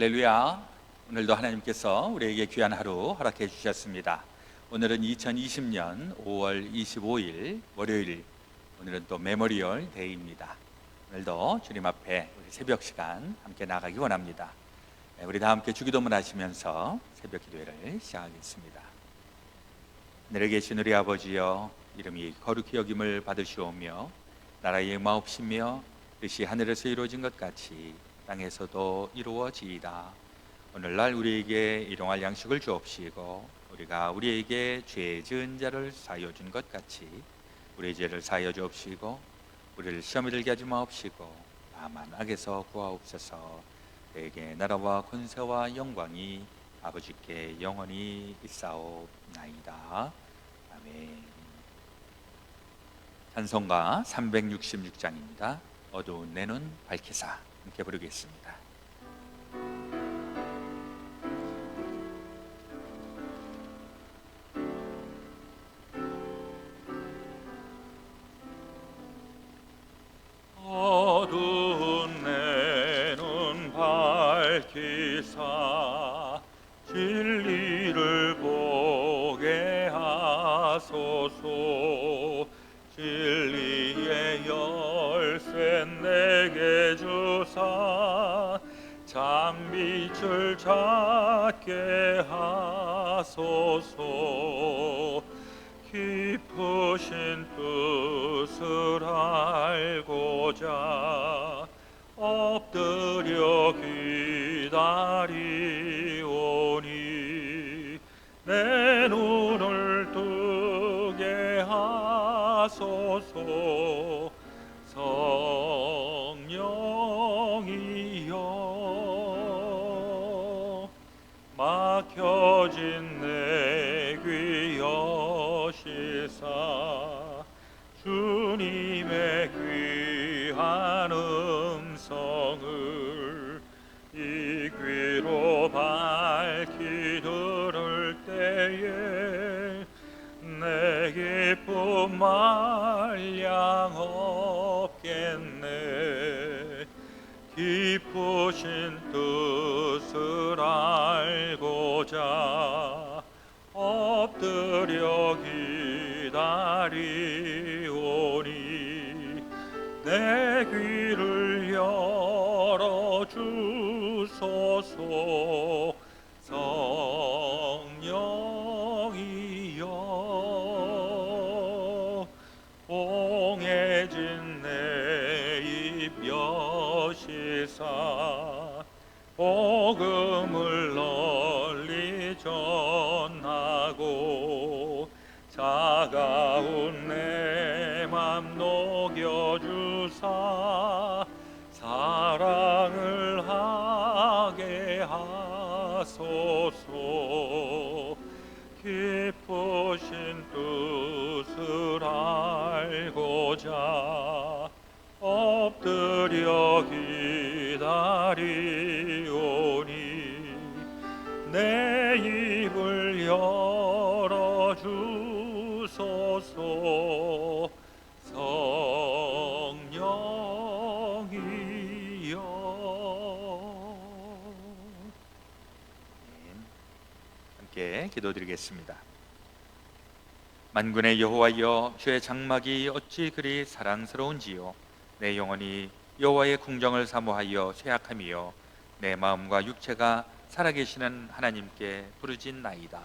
할렐루야. 오늘도 하나님께서 우리에게 귀한 하루 허락해 주셨습니다. 오늘은 2020년 5월 25일 월요일, 오늘은 또 메모리얼 데이입니다. 오늘도 주님 앞에 우리 새벽 시간 함께 나가기 원합니다. 우리 다 함께 주기도문 하시면서 새벽 기도회를 시작하겠습니다. 하늘에 계신 우리 아버지여, 이름이 거룩히 여김을 받으시오며 나라의 마옵시며 뜻이 하늘에서 이루어진 것 같이 땅에서도 이루어지이다. 오늘날 우리에게 일용할 양식을 주옵시고 우리가 우리에게 죄 지은 자를 사하여 준 것 같이 우리의 죄를 사하여 주옵시고 우리를 시험에 들게 하지 마옵시고 다만 악에서 구하옵소서. 내게 나라와 권세와 영광이 아버지께 영원히 있사옵나이다. 아멘. 찬송가 366장입니다. 어두운 내 눈 밝히사 함께 부르겠습니다. 어두운 내 눈 밝히사 진리를 보게 하소서. 진리의 열쇠 내게 주사 잠빛을 찾게 하소서. 깊으신 뜻을 알고자 엎드려 기다리오니 내 눈을 뜨게 하소서. 성령이여 막혀진 내 귀 여시사 주님의 귀한 음성을 이 귀로 밝히 들을 때에 내 기쁨 말량 없겠네. 깊으신 뜻을 알고자 엎드려 기다리오니 내 귀를 열어주소서. 성령이여 봉해진 내 입 여시사 복음을 널리 전하고 차가운 내 맘 녹여주사 사랑을 하게 하소서. 깊으신 뜻을 알고자 엎드려 기다리오니 내 입을 열어주소서. 성령이여. 함께 기도드리겠습니다. 만군의 여호와여, 주의 장막이 어찌 그리 사랑스러운지요. 내 영혼이 여호와의 궁정을 사모하여 쇠약함이요 내 마음과 육체가 살아계시는 하나님께 부르짖나이다.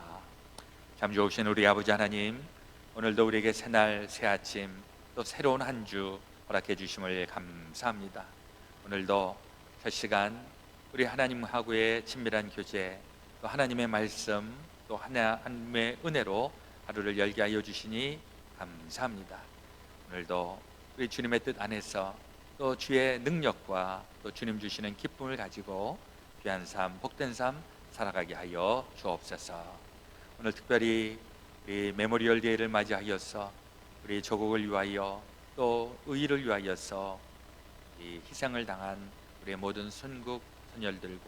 참 좋으신 우리 아버지 하나님, 오늘도 우리에게 새날 새아침 또 새로운 한 주 허락해 주심을 감사합니다. 오늘도 첫 시간 우리 하나님하고의 친밀한 교제, 또 하나님의 말씀, 또 하나님의 은혜로 하루를 열게 하여 주시니 감사합니다. 오늘도 우리 주님의 뜻 안에서 또 주의 능력과 또 주님 주시는 기쁨을 가지고 귀한 삶, 복된 삶 살아가게 하여 주옵소서. 오늘 특별히 우리 메모리얼 데이를 맞이하여서 우리 조국을 위하여 또 의의를 위하여서 이 희생을 당한 우리의 모든 순국 선열들과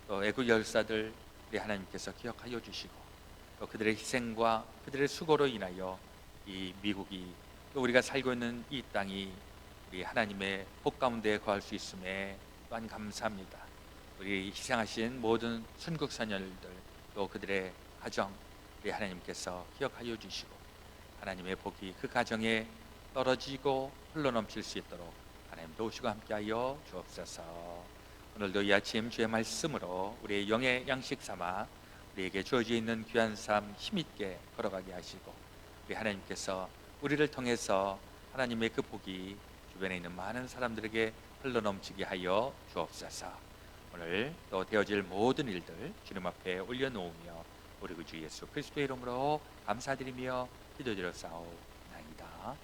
또 애국 열사들 우리 하나님께서 기억하여 주시고 또 그들의 희생과 그들의 수고로 인하여 이 미국이 또 우리가 살고 있는 이 땅이 우리 하나님의 복 가운데 거할 수 있음에 또한 감사합니다. 우리 희생하신 모든 순국 선열들 또 그들의 가정 우리 하나님께서 기억하여 주시고 하나님의 복이 그 가정에 떨어지고 흘러넘칠 수 있도록 하나님 도우시고 함께하여 주옵소서. 오늘도 이 아침 주의 말씀으로 우리의 영의 양식 삼아 우리에게 주어져 있는 귀한 삶 힘있게 걸어가게 하시고 우리 하나님께서 우리를 통해서 하나님의 그 복이 주변에 있는 많은 사람들에게 흘러넘치게 하여 주옵소서. 오늘 또 되어질 모든 일들 주님 앞에 올려놓으며 우리 구 주 예수 그리스도의 이름으로 감사드리며 기도드렸사옵나이다. 아멘.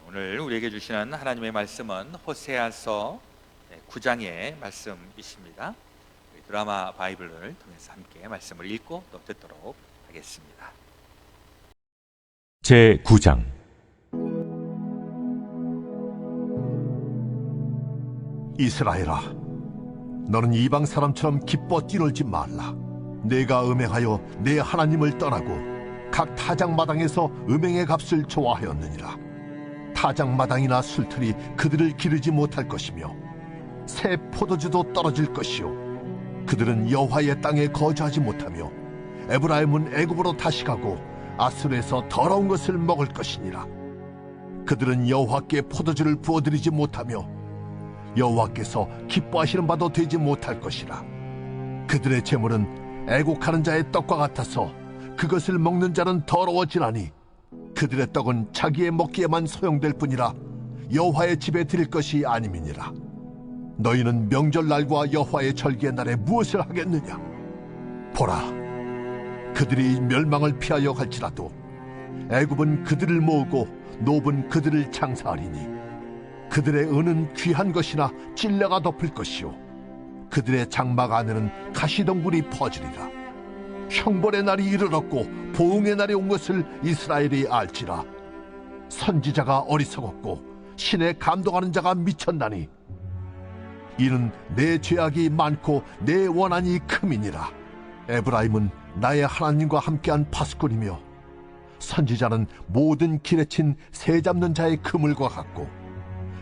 오늘 우리에게 주시는 하나님의 말씀은 호세아서 9장의 말씀이십니다. 드라마 바이블을 통해서 함께 말씀을 읽고 또 듣도록 하겠습니다. 제9장 이스라엘아, 너는 이방 사람처럼 기뻐 뛰놀지 말라. 내가 음행하여 내 하나님을 떠나고 각 타작마당에서 음행의 값을 좋아하였느니라. 타작마당이나 술틀이 그들을 기르지 못할 것이며 새 포도주도 떨어질 것이요 그들은 여호와의 땅에 거주하지 못하며 에브라임은 애굽으로 다시 가고 아수르에서 더러운 것을 먹을 것이니라. 그들은 여호와께 포도주를 부어드리지 못하며 여호와께서 기뻐하시는 바도 되지 못할 것이라. 그들의 재물은 애곡하는 자의 떡과 같아서 그것을 먹는 자는 더러워지나니 그들의 떡은 자기의 먹기에만 소용될 뿐이라 여호와의 집에 드릴 것이 아님이니라. 너희는 명절날과 여호와의 절기의 날에 무엇을 하겠느냐? 보라, 그들이 멸망을 피하여 갈지라도 애굽은 그들을 모으고 노브는 그들을 장사하리니 그들의 은은 귀한 것이나 찔레가 덮을 것이요 그들의 장막 안에는 가시덩굴이 퍼지리라. 형벌의 날이 이르렀고 보응의 날이 온 것을 이스라엘이 알지라. 선지자가 어리석었고 신에 감동하는 자가 미쳤나니 이는 내 죄악이 많고 내 원한이 큼이니라. 에브라임은 나의 하나님과 함께한 파수꾼이며 선지자는 모든 길에 친 새 잡는 자의 그물과 같고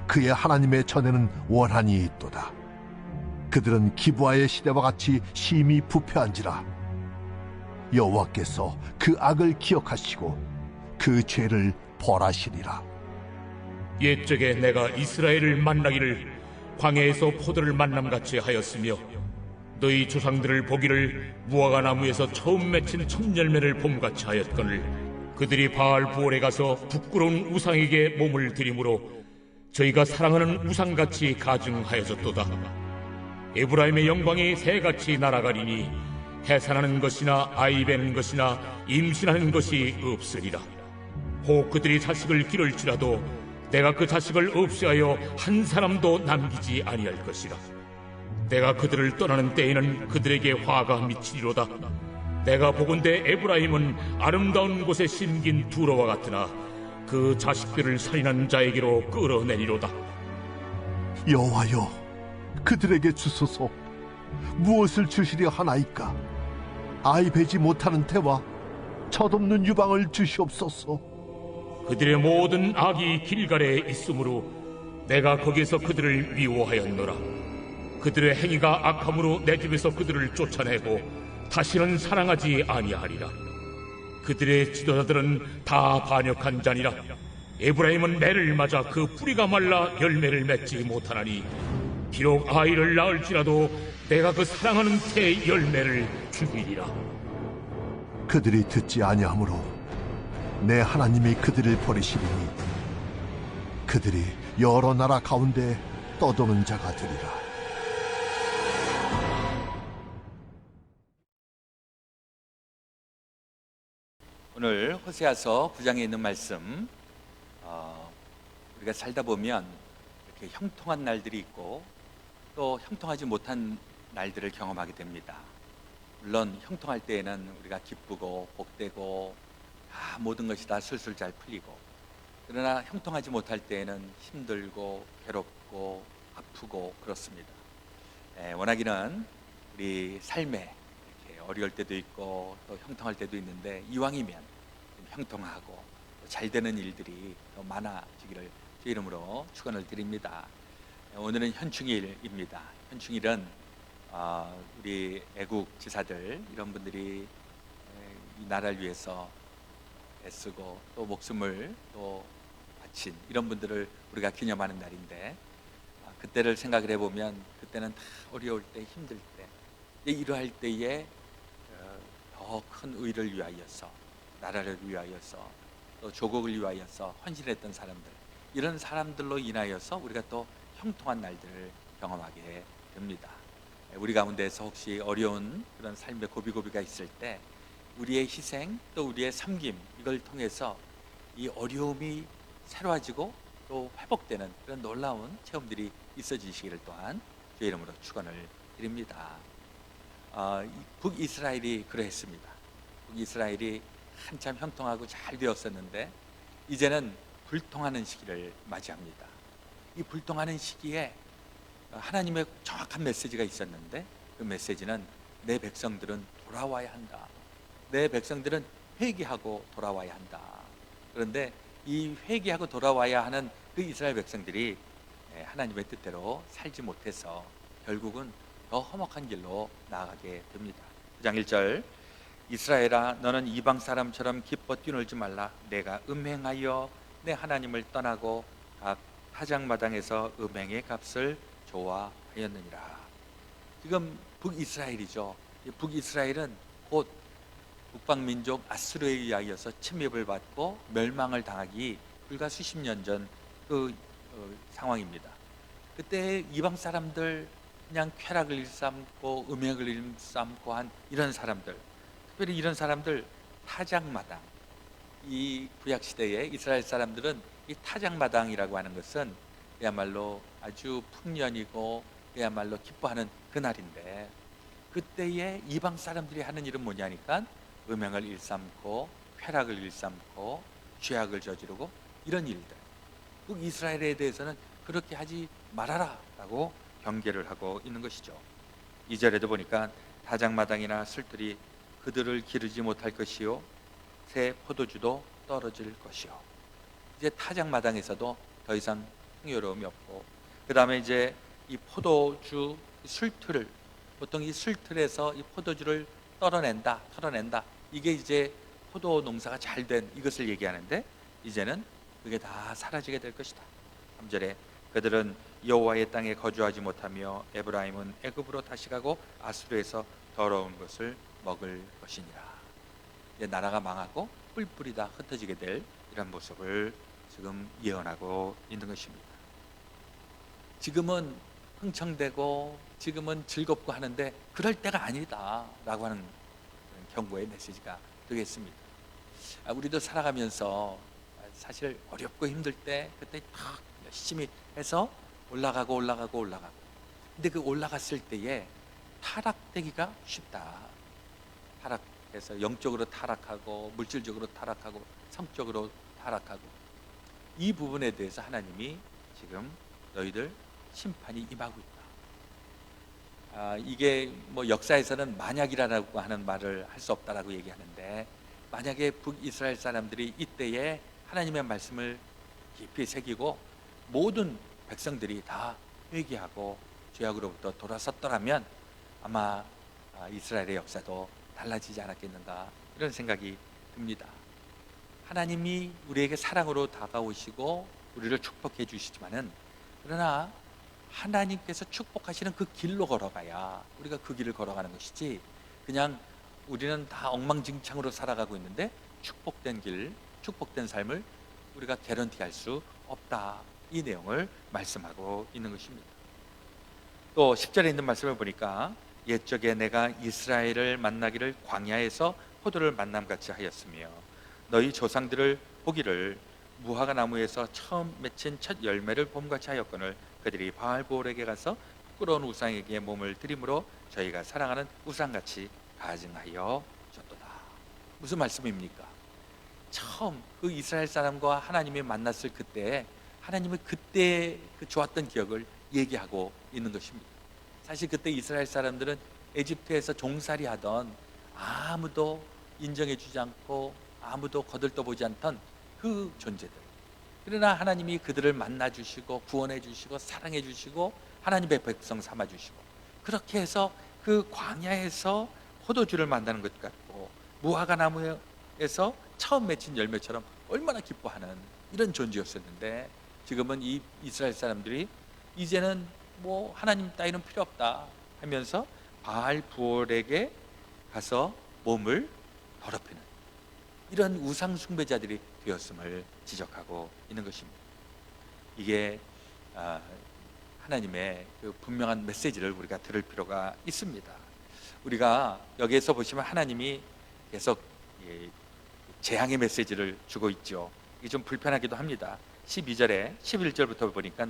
그의 하나님의 전에는 원한이 있도다. 그들은 기브아의 시대와 같이 심히 부패한지라. 여호와께서 그 악을 기억하시고 그 죄를 벌하시리라. 옛적에 내가 이스라엘을 만나기를 광야에서 포도를 만남같이 하였으며 너희 조상들을 보기를 무화과 나무에서 처음 맺힌 첫 열매를 봄같이 하였거늘 그들이 바알 부올에 가서 부끄러운 우상에게 몸을 들이므로 저희가 사랑하는 우상같이 가증하여졌도다. 에브라임의 영광이 새같이 날아가리니 해산하는 것이나 아이 베는 것이나 임신하는 것이 없으리라. 혹 그들이 자식을 기를지라도 내가 그 자식을 없애하여 한 사람도 남기지 아니할 것이라. 내가 그들을 떠나는 때에는 그들에게 화가 미치리로다. 내가 보건대 에브라임은 아름다운 곳에 심긴 두로와 같으나 그 자식들을 살인한 자에게로 끌어내리로다. 여호와여, 그들에게 주소서. 무엇을 주시려 하나이까? 아이 베지 못하는 태와 젖없는 유방을 주시옵소서. 그들의 모든 악이 길갈에 있으므로 내가 거기에서 그들을 미워하였노라. 그들의 행위가 악함으로 내 집에서 그들을 쫓아내고 다시는 사랑하지 아니하리라. 그들의 지도자들은 다 반역한 자니라. 에브라임은 매를 맞아 그 뿌리가 말라 열매를 맺지 못하나니 비록 아이를 낳을지라도 내가 그 사랑하는 태의 열매를 죽이리라. 그들이 듣지 아니하므로 내 하나님이 그들을 버리시리니 그들이 여러 나라 가운데 떠도는 자가 되리라. 오늘 호세아서 9장에 있는 말씀, 우리가 살다 보면 이렇게 형통한 날들이 있고 또 형통하지 못한 날들을 경험하게 됩니다. 물론 형통할 때에는 우리가 기쁘고 복되고 모든 것이 다 술술 잘 풀리고, 그러나 형통하지 못할 때에는 힘들고 괴롭고 아프고 그렇습니다. 워낙에는 우리 삶에 이렇게 어려울 때도 있고 또 형통할 때도 있는데, 이왕이면 좀 형통하고 잘 되는 일들이 더 많아지기를 주 이름으로 축원을 드립니다. 오늘은 현충일입니다. 현충일은 우리 애국 지사들, 이런 분들이 이 나라를 위해서 애쓰고 또 목숨을 또 바친 이런 분들을 우리가 기념하는 날인데, 그때를 생각을 해보면 그때는 다 어려울 때, 힘들 때, 이러할 때에 더 큰 의를 위하여서, 나라를 위하여서, 또 조국을 위하여서 헌신했던 사람들, 이런 사람들로 인하여서 우리가 또 형통한 날들을 경험하게 됩니다. 우리 가운데서 혹시 어려운 그런 삶의 고비고비가 있을 때 우리의 희생 또 우리의 섬김, 이걸 통해서 이 어려움이 새로워지고 또 회복되는 그런 놀라운 체험들이 있어지시기를 또한 주의 이름으로 축원을 드립니다. 북이스라엘이 그러했습니다. 북이스라엘이 한참 형통하고 잘 되었었는데 이제는 불통하는 시기를 맞이합니다. 이 불통하는 시기에 하나님의 정확한 메시지가 있었는데, 그 메시지는 내 백성들은 돌아와야 한다. 내 백성들은 회개하고 돌아와야 한다. 그런데 이 회개하고 돌아와야 하는 그 이스라엘 백성들이 하나님의 뜻대로 살지 못해서 결국은 더 험악한 길로 나아가게 됩니다. 9장 1절, 이스라엘아 너는 이방 사람처럼 기뻐 뛰놀지 말라. 내가 음행하여 내 하나님을 떠나고 각 타작마당에서 음행의 값을 좋아하였느니라. 지금 북이스라엘이죠. 북이스라엘은 곧 북방민족 아수르에 의하여서 침입을 받고 멸망을 당하기 불과 수십 년 전 그 상황입니다. 그때 이방 사람들, 그냥 쾌락을 일삼고 음행을 일삼고 한 이런 사람들, 특별히 이런 사람들, 타작마당, 이 구약시대에 이스라엘 사람들은 이 타작마당이라고 하는 것은 그야말로 아주 풍년이고 그야말로 기뻐하는 그날인데, 그때에 이방 사람들이 하는 일은 뭐냐니까 음행을 일삼고 쾌락을 일삼고 죄악을 저지르고 이런 일들. 북이스라엘에 대해서는 그렇게 하지 말아라 라고 경계를 하고 있는 것이죠. 2절에도 보니까 다장마당이나 술들이 그들을 기르지 못할 것이요 새 포도주도 떨어질 것이요. 이제 타작마당에서도 더 이상 풍요로움이 없고, 그 다음에 이제 이 포도주 술틀을, 보통 이 술틀에서 이 포도주를 털어낸다, 이게 이제 포도 농사가 잘 된 이것을 얘기하는데, 이제는 그게 다 사라지게 될 것이다. 3절에 그들은 여호와의 땅에 거주하지 못하며 에브라임은 애굽으로 다시 가고 아수르에서 더러운 것을 먹을 것이니라. 이제 나라가 망하고 뿔뿔이 다 흩어지게 될 이런 모습을 지금 예언하고 있는 것입니다. 지금은 흥청대고 지금은 즐겁고 하는데 그럴 때가 아니다라고 하는 경고의 메시지가 되겠습니다. 우리도 살아가면서 사실 어렵고 힘들 때 그때 막 열심히 해서 올라가고 근데 그 올라갔을 때에 타락되기가 쉽다. 타락해서 영적으로 타락하고 물질적으로 타락하고 성적으로 타락하고, 이 부분에 대해서 하나님이 지금 너희들 심판이 임하고 있다. 이게 뭐 역사에서는 만약이라고 하는 말을 할 수 없다라고 얘기하는데, 만약에 북이스라엘 사람들이 이때에 하나님의 말씀을 깊이 새기고 모든 백성들이 다 회개하고 죄악으로부터 돌아섰더라면 아마 이스라엘의 역사도 달라지지 않았겠는가, 이런 생각이 듭니다. 하나님이 우리에게 사랑으로 다가오시고 우리를 축복해 주시지만은, 그러나 하나님께서 축복하시는 그 길로 걸어가야 우리가 그 길을 걸어가는 것이지, 그냥 우리는 다 엉망진창으로 살아가고 있는데 축복된 길, 축복된 삶을 우리가 개런티할 수 없다, 이 내용을 말씀하고 있는 것입니다. 또 10절에 있는 말씀을 보니까 옛적에 내가 이스라엘을 만나기를 광야에서 포도를 만남같이 하였으며 너희 조상들을 보기를 무화과 나무에서 처음 맺힌 첫 열매를 봄같이 하였거늘 그들이 바알보올에게 가서 부끄러운 우상에게 몸을 드림으로 저희가 사랑하는 우상같이 가증하여 줬도다. 무슨 말씀입니까? 처음 그 이스라엘 사람과 하나님이 만났을 그때, 하나님의 그때 그 좋았던 기억을 얘기하고 있는 것입니다. 사실 그때 이스라엘 사람들은 에집트에서 종살이 하던, 아무도 인정해 주지 않고 아무도 거들떠보지 않던 그 존재들, 그러나 하나님이 그들을 만나 주시고 구원해 주시고 사랑해 주시고 하나님의 백성 삼아 주시고, 그렇게 해서 그 광야에서 포도주를 만나는 것 같고 무화과 나무에서 처음 맺힌 열매처럼 얼마나 기뻐하는 이런 존재였었는데, 지금은 이 이스라엘 사람들이 이제는 뭐 하나님 따위는 필요 없다 하면서 바알 부올에게 가서 몸을 더럽히는 이런 우상 숭배자들이 되었음을 지적하고 있는 것입니다. 이게 하나님의 그 분명한 메시지를 우리가 들을 필요가 있습니다. 우리가 여기에서 보시면 하나님이 계속 재앙의 메시지를 주고 있죠. 이게 좀 불편하기도 합니다. 12절에 11절부터 보니까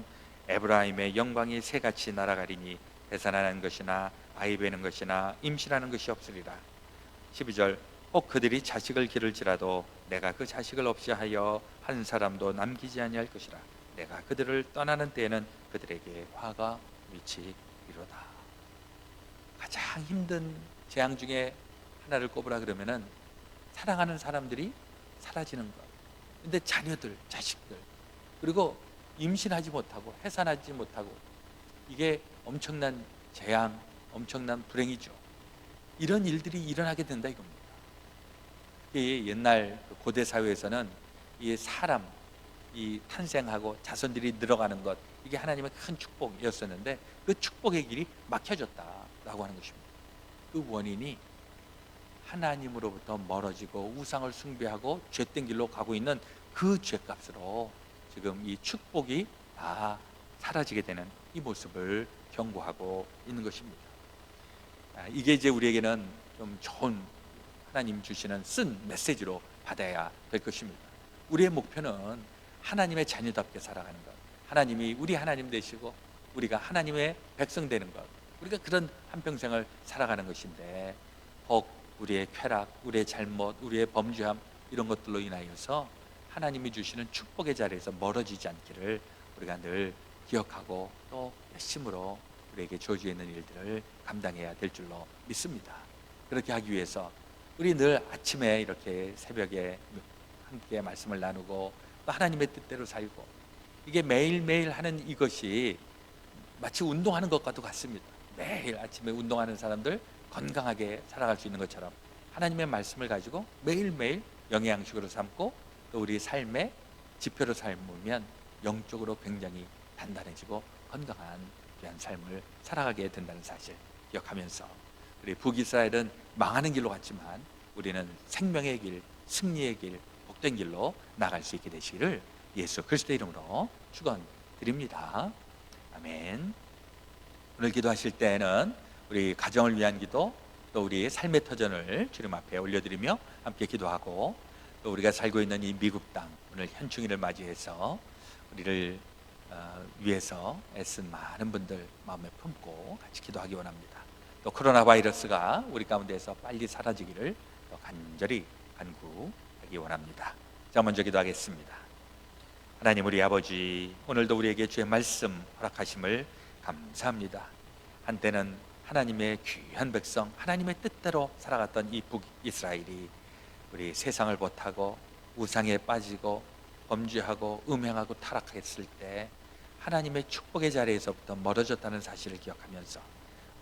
에브라임의 영광이 새같이 날아가리니 해산하는 것이나 아이 베는 것이나 임신하는 것이 없으리라. 12절, 혹 그들이 자식을 기를지라도 내가 그 자식을 없이 하여 한 사람도 남기지 아니할 것이라. 내가 그들을 떠나는 때에는 그들에게 화가 미치리로다. 가장 힘든 재앙 중에 하나를 꼽으라 그러면은 사랑하는 사람들이 사라지는 것, 근데 자녀들, 자식들, 그리고 임신하지 못하고 해산하지 못하고, 이게 엄청난 재앙, 엄청난 불행이죠. 이런 일들이 일어나게 된다 이겁니다. 옛날 고대 사회에서는 이 사람, 이 탄생하고 자손들이 늘어가는 것, 이게 하나님의 큰 축복이었었는데 그 축복의 길이 막혀졌다라고 하는 것입니다. 그 원인이 하나님으로부터 멀어지고 우상을 숭배하고 죄된 길로 가고 있는 그 죄값으로 지금 이 축복이 다 사라지게 되는 이 모습을 경고하고 있는 것입니다. 이게 이제 우리에게는 좀 좋은 하나님 주시는 쓴 메시지로 받아야 될 것입니다. 우리의 목표는 하나님의 자녀답게 살아가는 것, 하나님이 우리 하나님 되시고 우리가 하나님의 백성 되는 것, 우리가 그런 한평생을 살아가는 것인데, 혹 우리의 쾌락, 우리의 잘못, 우리의 범죄함, 이런 것들로 인하여서 하나님이 주시는 축복의 자리에서 멀어지지 않기를 우리가 늘 기억하고 또 열심으로 우리에게 주어져 있는 일들을 감당해야 될 줄로 믿습니다. 그렇게 하기 위해서 우리 늘 아침에 이렇게 새벽에 함께 말씀을 나누고 또 하나님의 뜻대로 살고, 이게 매일매일 하는 이것이 마치 운동하는 것과도 같습니다. 매일 아침에 운동하는 사람들 건강하게 살아갈 수 있는 것처럼 하나님의 말씀을 가지고 매일매일 영양식으로 삼고 또 우리 삶의 지표로 삶으면 영적으로 굉장히 단단해지고 건강한 귀한 삶을 살아가게 된다는 사실 기억하면서, 우리 북이스라엘은 망하는 길로 갔지만 우리는 생명의 길, 승리의 길, 복된 길로 나갈 수 있게 되시기를 예수 그리스도의 이름으로 축원드립니다. 아멘. 오늘 기도하실 때에는 우리 가정을 위한 기도, 또 우리 삶의 터전을 주님 앞에 올려드리며 함께 기도하고, 또 우리가 살고 있는 이 미국 땅, 오늘 현충일을 맞이해서 우리를 위해서 애쓴 많은 분들 마음에 품고 같이 기도하기 원합니다. 또 코로나 바이러스가 우리 가운데에서 빨리 사라지기를 또 간절히 간구하기 원합니다. 자, 먼저 기도하겠습니다. 하나님 우리 아버지, 오늘도 우리에게 주의 말씀 허락하심을 감사합니다. 한때는 하나님의 귀한 백성, 하나님의 뜻대로 살아갔던 이 북이스라엘이 우리 세상을 못하고 우상에 빠지고 범죄하고 음행하고 타락했을 때 하나님의 축복의 자리에서부터 멀어졌다는 사실을 기억하면서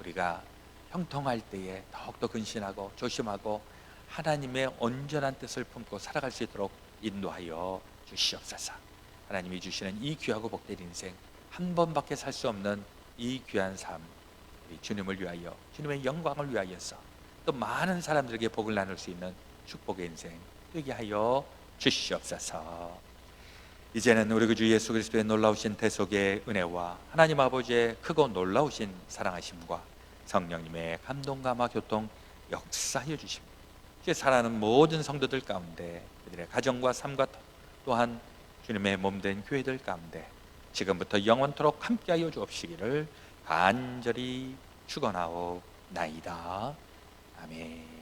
우리가 형통할 때에 더욱더 근신하고 조심하고 하나님의 온전한 뜻을 품고 살아갈 수 있도록 인도하여 주시옵소서. 하나님이 주시는 이 귀하고 복된 인생, 한 번밖에 살 수 없는 이 귀한 삶, 우리 주님을 위하여, 주님의 영광을 위하여서 또 많은 사람들에게 복을 나눌 수 있는 축복의 인생 되게 하여 주시옵소서. 이제는 우리 주 예수 그리스도의 놀라우신 대속의 은혜와 하나님 아버지의 크고 놀라우신 사랑하심과 성령님의 감동감화 교통 역사하여 주십니다. 이제 살아가는 모든 성도들 가운데, 그들의 가정과 삶과 또한 주님의 몸된 교회들 가운데 지금부터 영원토록 함께하여 주옵시기를 간절히 축원하옵나이다. 아멘.